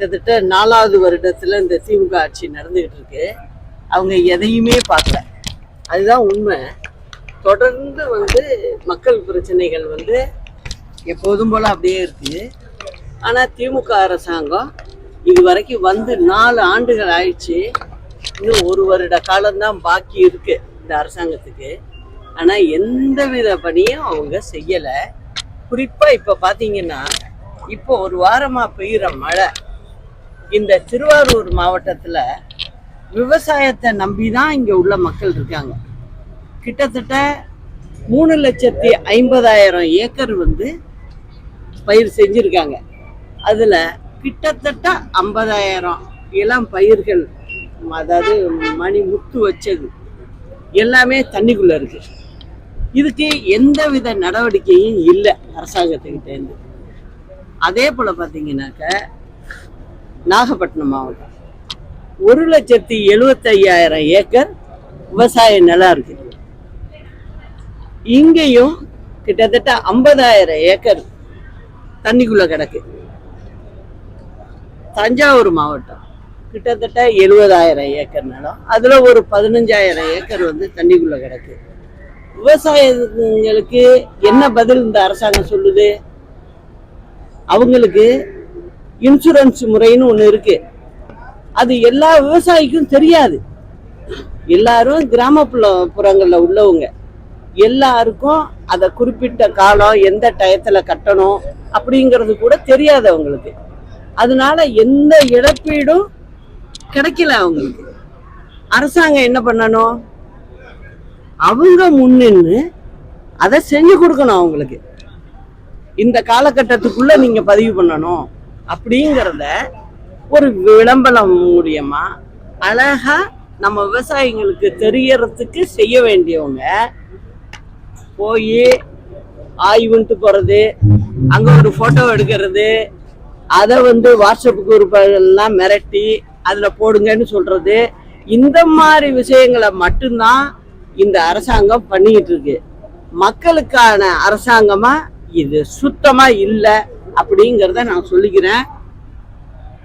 கிட்டத்தட்ட 4வது வருடத்துல இந்த திமுக ஆட்சி நடந்துகிட்டு இருக்கு. அவங்க எதையுமே பார்க்கல, அதுதான் உண்மை. தொடர்ந்து மக்கள் பிரச்சனைகள் எப்போதும் போல அப்படியே இருக்கு. ஆனா திமுக அரசாங்கம் இது வரைக்கும் 4 ஆண்டுகள் ஆயிடுச்சு. இன்னும் 1 வருட காலம்தான் பாக்கி இருக்கு இந்த அரசாங்கத்துக்கு. ஆனா எந்த வித பணியும் அவங்க செய்யல. குறிப்பா இப்ப பாத்தீங்கன்னா, இப்போ 1 வாரமா பெய்யுற மழை இந்த திருவாரூர் மாவட்டத்துல விவசாயத்தை நம்பிதான் இங்க உள்ள மக்கள் இருக்காங்க. கிட்டத்தட்ட 3,50,000 ஏக்கர் பயிர் செஞ்சிருக்காங்க. அதுல கிட்டத்தட்ட 50,000 இளம் பயிர்கள், அதாவது மணி முத்து வச்சது எல்லாமே தண்ணிக்குள்ள இருக்கு. இதுக்கு எந்தவித நடவடிக்கையும் இல்லை அரசாங்கத்துக்கிட்ட இருந்து. அதே போல பாத்தீங்கன்னாக்க நாகப்பட்டினம் மாவட்டம் 1,75,000 ஏக்கர் விவசாய நிலம் இருக்கு. இங்கேயும் கிட்டத்தட்ட 50,000 ஏக்கர் தண்ணிக்குள்ள கிடக்கு. தஞ்சாவூர் மாவட்டம் கிட்டத்தட்ட 70,000 ஏக்கர் நிலம், அதுல ஒரு 15,000 ஏக்கர் தண்ணிக்குள்ள கிடக்கு. விவசாயிகளுக்கு என்ன பதில் இந்த அரசாங்கம் சொல்லுது? அவங்களுக்கு இன்சூரன்ஸ் முறைன்னு ஒண்ணு இருக்கு, அது எல்லா விவசாயிக்கும் தெரியாது. எல்லாரும் கிராமப்புறங்கள்ல உள்ளவங்க எல்லாருக்கும் அதை குறிப்பிட்ட காலம் எந்த டயத்துல கட்டணும் அப்படிங்கிறது கூட தெரியாது அவங்களுக்கு. அதனால எந்த இழப்பீடும் கிடைக்கல அவங்களுக்கு. அரசாங்கம் என்ன பண்ணணும்? அவங்க முன்னின்னு அதை செஞ்சு கொடுக்கணும் அவங்களுக்கு. இந்த காலகட்டத்துக்குள்ள நீங்க பதிவு பண்ணணும் அப்படிங்கிறத ஒரு விளம்பரம் மூலியமா அழகா நம்ம விவசாயிங்களுக்கு தெரியறதுக்கு செய்ய வேண்டியவங்க போய் ஆய்வுன்ட்டு போறது, அங்க ஒரு போட்டோ எடுக்கிறது, அதை வாட்ஸ்அப் குரூப்பெல்லாம் மிரட்டி அதுல போடுங்கன்னு சொல்றது, இந்த மாதிரி விஷயங்களை மட்டும்தான் இந்த அரசாங்கம் பண்ணிக்கிட்டு இருக்கு. மக்களுக்கான அரசாங்கமா இது சுத்தமா இல்லை அப்படிங்கிறத நான் சொல்லிக்கிறேன்.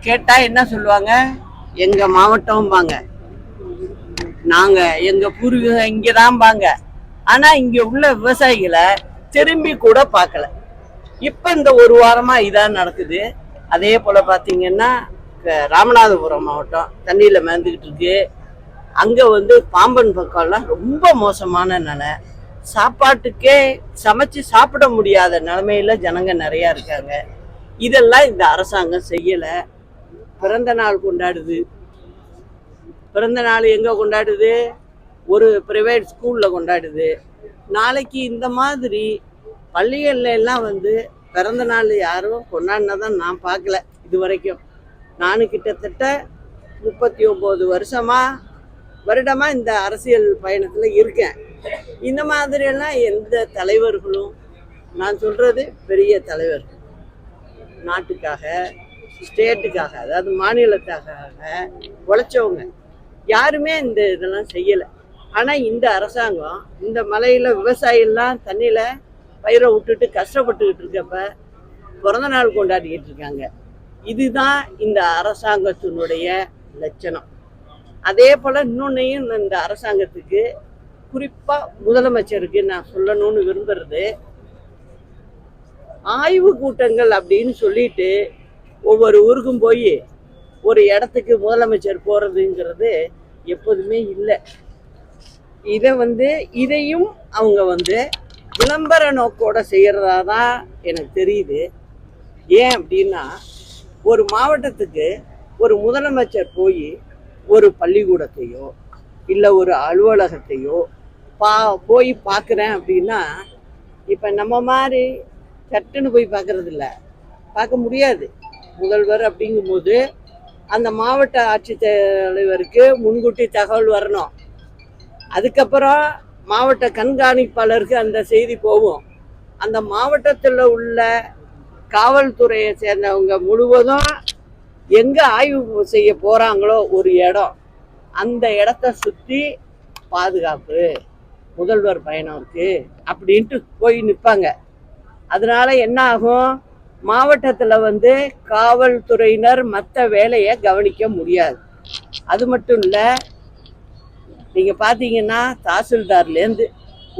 கேட்டா என்ன சொல்லுவாங்க? எங்க மாவட்டம் பாங்க, நாங்க எங்க பூர்வீகம் இங்கதான் பாங்க. ஆனா இங்க உள்ள விவசாயிகளை திரும்பி கூட பார்க்கல. இப்ப இந்த 1 வாரமா இதான் நடக்குது. அதே போல பாத்தீங்கன்னா ராமநாதபுரம் மாவட்டம் தண்ணியில மேந்துக்கிட்டு இருக்கு. அங்க பாம்பன் பக்கம்லாம் ரொம்ப மோசமான நிலை. சாப்பாட்டுக்கே சமைச்சு சாப்பிட முடியாத நிலைமையில ஜனங்க நிறைய இருக்காங்க. இதெல்லாம் இந்த அரசாங்கம் செய்யல. பிறந்த நாள் கொண்டாடுது. பிறந்த நாள் எங்க கொண்டாடுது? ஒரு பிரைவேட் ஸ்கூல்ல கொண்டாடுது. நாளைக்கு இந்த மாதிரி பள்ளிகள்ல எல்லாம் பிறந்த நாள் யாரும் கொண்டாடினதான் நான் பார்க்கல இது வரைக்கும். நானும் கிட்டத்தட்ட 39 வருடமா இந்த அரசியல் பயணத்துல இருக்கேன். இந்த மாதிரி எல்லாம் எந்த தலைவர்களும், நான் சொல்றது பெரிய தலைவர்கள், நாட்டுக்காக ஸ்டேட்டுக்காக அதாவது மாநிலத்துக்காக உழைச்சவங்க யாருமே இந்த இதெல்லாம் செய்யலை. ஆனா இந்த அரசாங்கம் இந்த மலையில விவசாயிலாம் தண்ணியில பயிரை விட்டுட்டு கஷ்டப்பட்டுக்கிட்டு இருக்கப்ப பிறந்த நாள் கொண்டாடிக்கிட்டு இருக்காங்க. இதுதான் இந்த அரசாங்கத்தினுடைய லட்சணம். அதே போல இன்னொன்னையும் இந்த அரசாங்கத்துக்கு, குறிப்பா முதலமைச்சருக்கு நான் சொல்லணும்னு விரும்புறது, ஆய்வு கூட்டங்கள் அப்படின்னு சொல்லிட்டு ஒவ்வொரு ஊருக்கும் போய் ஒரு இடத்துக்கு முதலமைச்சர் போறதுங்கிறது எப்போதுமே இல்லை. இதையும் அவங்க விளம்பர நோக்கோட செய்யறதா தான் எனக்கு தெரியுது. ஏன் அப்படின்னா, ஒரு மாவட்டத்துக்கு ஒரு முதலமைச்சர் போய் ஒரு பள்ளிக்கூடத்தையோ இல்லை ஒரு அலுவலகத்தையோ போய் பார்க்குறேன் அப்படின்னா, இப்போ நம்ம மாதிரி சட்டுன்னு போய் பார்க்கறது இல்லை, பார்க்க முடியாது. முதல்வர் அப்படிங்கும்போது அந்த மாவட்ட ஆட்சித்தலைவருக்கு முன்கூட்டி தகவல் வரணும். அதுக்கப்புறம் மாவட்ட கண்காணிப்பாளருக்கு அந்த செய்தி போகும். அந்த மாவட்டத்தில் உள்ள காவல்துறையை சேர்ந்தவங்க முழுவதும் எங்க ஆய்வு செய்ய போறாங்களோ ஒரு இடம், அந்த இடத்த சுத்தி பாதுகாப்பு, முதல்வர் பயணம் இருக்கு அப்படின்ட்டு போய் நிற்பாங்க. அதனால என்ன ஆகும்? மாவட்டத்தில் வந்து காவல்துறையினர் மற்ற வேலையை கவனிக்க முடியாது. அது மட்டும் இல்லை, நீங்கள் பார்த்தீங்கன்னா தாசில்தார்லேருந்து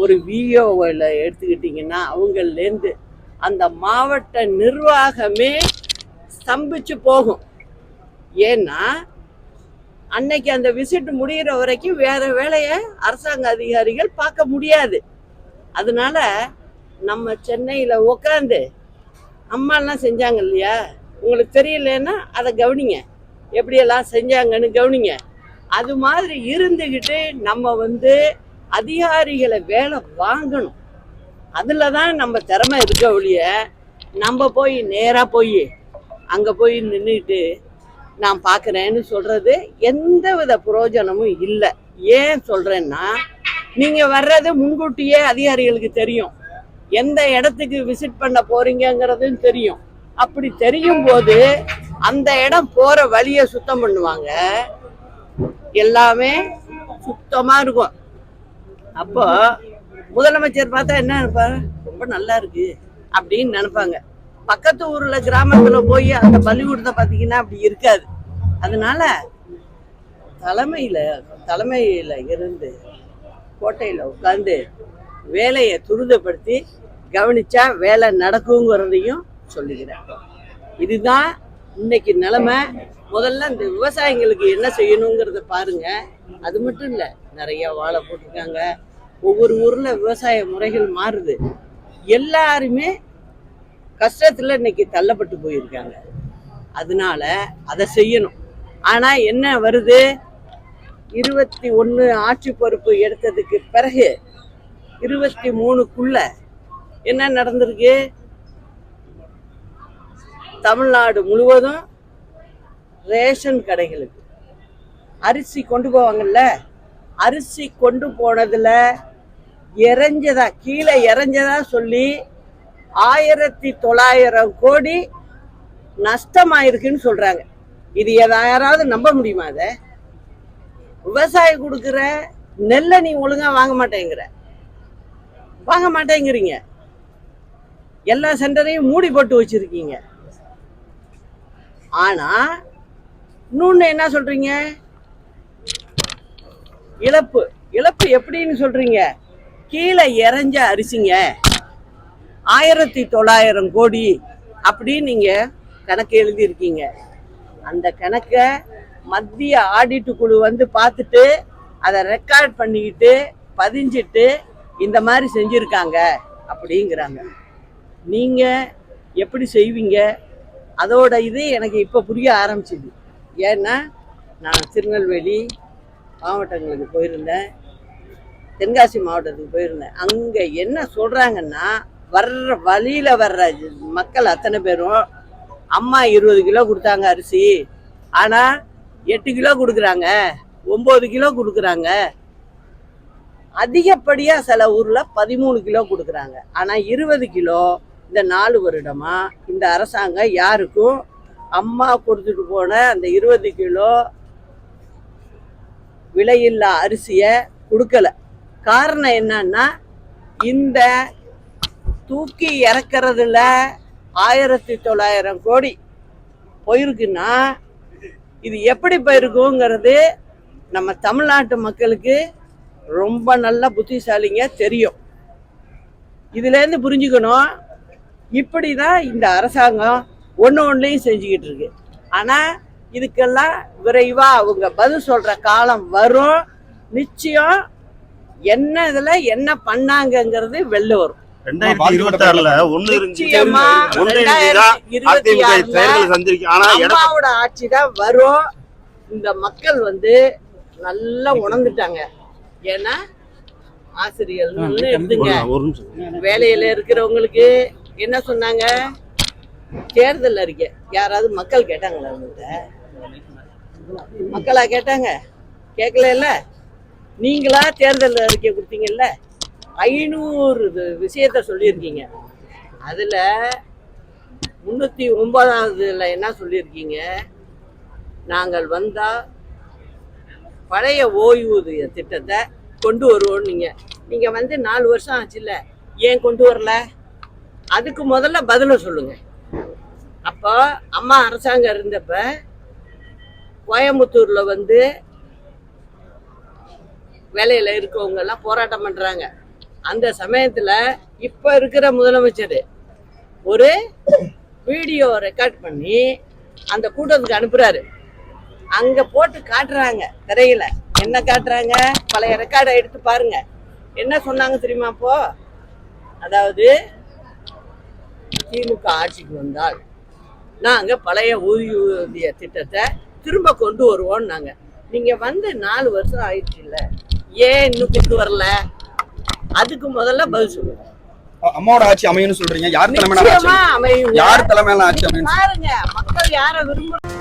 ஒரு விஓவில் எடுத்துக்கிட்டிங்கன்னா அவங்கள்லேருந்து அந்த மாவட்ட நிர்வாகமே ஸ்தம்பிச்சு போகும். ஏன்னா அன்னைக்கு அந்த விசிட் முடிகிற வரைக்கும் வேற வேலையை அரசாங்க அதிகாரிகள் பார்க்க முடியாது. அதனால நம்ம சென்னையில் உக்காந்து அம்மாலாம் செஞ்சாங்க இல்லையா, உங்களுக்கு தெரியலன்னா அதை கவனிங்க, எப்படியெல்லாம் செஞ்சாங்கன்னு கவனிங்க. அது மாதிரி இருந்துக்கிட்டு நம்ம வந்து அதிகாரிகளை வேலை வாங்கணும். அதில் தான் நம்ம திறமை இருக்க ஒழிய நம்ம போய் நேராக போய் அங்கே போய் நின்றுட்டு நான் பார்க்குறேன்னு சொல்கிறது எந்த வித பிரயோஜனமும் இல்லை. ஏன் சொல்கிறேன்னா, நீங்கள் வர்றது முன்கூட்டியே அதிகாரிகளுக்கு தெரியும், எந்த இடத்துக்கு விசிட் பண்ண போகிறீங்கிறதும் தெரியும். அப்படி தெரியும் போது அந்த இடம் போகிற வழியை சுத்தம் பண்ணுவாங்க, எல்லாமே சுத்தமாக இருக்கும். அப்போ முதலமைச்சர் பார்த்தா என்ன நினைப்பாரு, ரொம்ப நல்லா இருக்கு அப்படின்னு நினைப்பாங்க. பக்கத்து ஊர்ல கிராமத்துல போய் அந்த பள்ளிக்கூடத்தை பார்த்தீங்கன்னா அப்படி இருக்காது. அதனால தலைமையில இருந்து கோட்டையில உட்கார்ந்து வேலையை துரிதப்படுத்தி கவனிச்சா வேலை நடக்குங்கிறதையும் சொல்லுகிறேன். இதுதான் இன்னைக்கு நிலைமை. முதல்ல இந்த விவசாயிகளுக்கு என்ன செய்யணுங்கிறத பாருங்க. அது மட்டும் இல்லை, நிறைய வாழை போட்டிருக்காங்க. ஒவ்வொரு ஊர்ல விவசாய முறைகள் மாறுது. எல்லாருமே கஷ்டத்துல இன்னைக்கு தள்ளப்பட்டு போயிருக்காங்க. அதனால அதை செய்யணும். ஆனா என்ன வருது, 21 ஆட்சி பொறுப்பு எடுத்ததுக்கு பிறகு 23க்குள்ள என்ன நடந்திருக்கு, தமிழ்நாடு முழுவதும் ரேஷன் கடைகளுக்கு அரிசி கொண்டு போவாங்கல்ல, அரிசி கொண்டு போனதுல கீழே இறஞ்சதா சொல்லி 1900 கோடி நஷ்டமாயிருக்குன்னு சொல்றாங்க. இது யாராவது நம்ப முடியுமா? அத விவசாயி கொடுக்குற நெல்லை நீ ஒழுங்கா வாங்க மாட்டேங்கிறீங்க. எல்லா சென்டரையும் மூடி போட்டு வச்சிருக்கீங்க. ஆனா இன்னொன்னு என்ன சொல்றீங்க, இழப்பு எப்படின்னு சொல்றீங்க, கீழே இறஞ்ச அரிசிங்க 1900 கோடி அப்படின்னு நீங்க கணக்கு எழுதியிருக்கீங்க. அந்த கணக்கை மத்திய ஆடிட்டு குழு வந்து பார்த்துட்டு அதை ரெக்கார்ட் பண்ணிக்கிட்டு பதிஞ்சிட்டு இந்த மாதிரி செஞ்சிருக்காங்க அப்படிங்கிறாங்க. நீங்க எப்படி செய்வீங்க? அதோட இது எனக்கு இப்போ புரிய ஆரம்பிச்சுது. ஏன்னா நான் திருநெல்வேலி மாவட்டங்களுக்கு போயிருந்தேன், தென்காசி மாவட்டத்துக்கு போயிருந்தேன். அங்கே என்ன சொல்கிறாங்கன்னா, வர்ற வழியில் வர்ற மக்கள் அத்தனை பேரும் அம்மா 20 கிலோ கொடுத்தாங்க அரிசி, ஆனால் 8 கிலோ கொடுக்குறாங்க, 9 கிலோ கொடுக்குறாங்க, அதிகப்படியாக சில ஊரில் 13 கிலோ கொடுக்குறாங்க. ஆனால் 20 கிலோ இந்த 4 வருடமா இந்த அரசாங்கம் யாருக்கும் அம்மா கொடுத்துட்டு போன அந்த 20 கிலோ விலையில்லா அரிசியை கொடுக்கல. காரணம் என்னன்னா, இந்த தூக்கி இறக்கிறதுல 1900 கோடி போயிருக்குன்னா இது எப்படி போயிருக்குங்கிறது நம்ம தமிழ்நாட்டு மக்களுக்கு ரொம்ப நல்ல புத்திசாலிங்க தெரியும். இதுலேருந்து புரிஞ்சுக்கணும், இப்படிதான் இந்த அரசாங்கம் ஒன்றையும் செஞ்சுக்கிட்டு இருக்கு. ஆனால் இதுக்கெல்லாம் விரைவாக அவங்க பதில் சொல்கிற காலம் வரும். நிச்சயம் என்ன இதில் என்ன பண்ணாங்கங்கிறது வெளில வரும். 2026ல அம்மாவோட ஆட்சி தான் வரும். இந்த மக்கள் வந்து நல்லா உணர்ந்துட்டாங்க. ஏன்னா ஆசிரியர்கள் எடுத்துங்க, வேலையில இருக்கிறவங்களுக்கு என்ன சொன்னாங்க, தேர்தல் அறிக்கை யாராவது மக்கள் கேட்டாங்களா? மக்களா கேட்டாங்க? கேட்கல. நீங்களா தேர்தல் அறிக்கை கொடுத்தீங்கல்ல, 500 விஷயத்த சொல்லியிருக்கீங்க. அதுல 309வது என்ன சொல்லியிருக்கீங்க, நாங்கள் வந்தா பழைய ஓய்வூதிய திட்டத்தை கொண்டு வருவோம். நீங்க வந்து 4 வருஷம் ஆச்சுல்ல, ஏன் கொண்டு வரல? அதுக்கு முதல்ல பதில சொல்லுங்க. அப்போ அம்மா அரசாங்கம் இருந்தப்ப கோயம்புத்தூர்ல வந்து வேலையில இருக்கவங்க எல்லாம் போராட்டம் பண்றாங்க. அந்த சமயத்துல இப்ப இருக்கிற முதலமைச்சர் ஒரு வீடியோ ரெக்கார்ட் பண்ணி அந்த கூட்டத்துக்கு அனுப்புறாரு. அங்க போட்டு காட்டுறாங்க திரையில. என்ன காட்டுறாங்க? பழைய ரெக்கார்டை எடுத்து பாருங்க. என்ன சொன்னாங்க தெரியுமா? அப்போ அதாவது திமுக ஆட்சிக்கு வந்தால் நாங்க பழைய ஓய்வூதிய திட்டத்தை திரும்ப கொண்டு வருவோம். நாங்க நீங்க வந்து 4 வருஷம் ஆயிடுச்சு இல்ல, ஏன் இன்னும் கொண்டு வரல? அதுக்கு முதல்ல பதில் சொல்லுங்க. அம்மாவோட ஆட்சி அமையும்னு சொல்றீங்க. யார் தலைமையில அமையும்? யார் தலைமையில ஆட்சி அமையும் பாருங்க, மக்கள் யாரை விரும்புறாங்க.